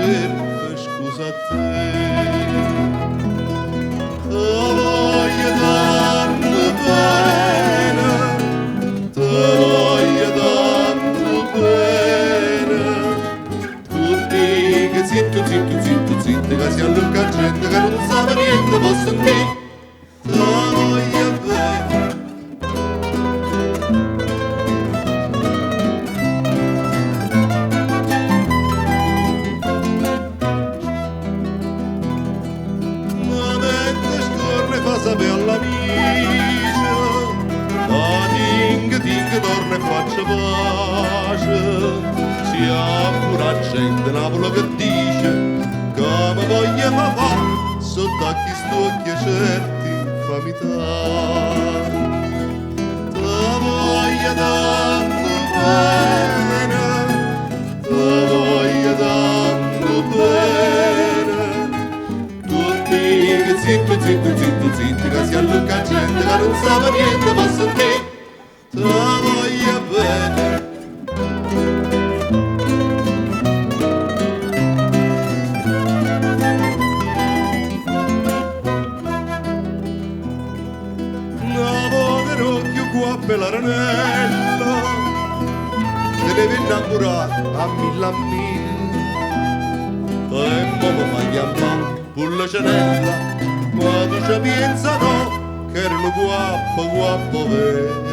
cerco scusa a te. Te voglio tanto bene, te voglio tanto bene. Tu dici zitto, zitto, zitto, zitto, che si allucca gente che non sa niente, posso dire. Te voglio bene. Sapere alla vice, da ting torna e faccia pace, siamo pure gente Napoli che dice, come voglia fa, sotto a chi stucchia certi fammi te voglio tanto bene, te voglio tanto bene, tutti che zitto, zitto, zitto, zitto, che si allucca gente che non sa niente, ma se te voglio bene. Una povera occhio qua per l'aranella, se deve innamorare a mille, e mo mi chiamare pure la cenella, ma tu ci pensa no, che erano guappo, guappo vero.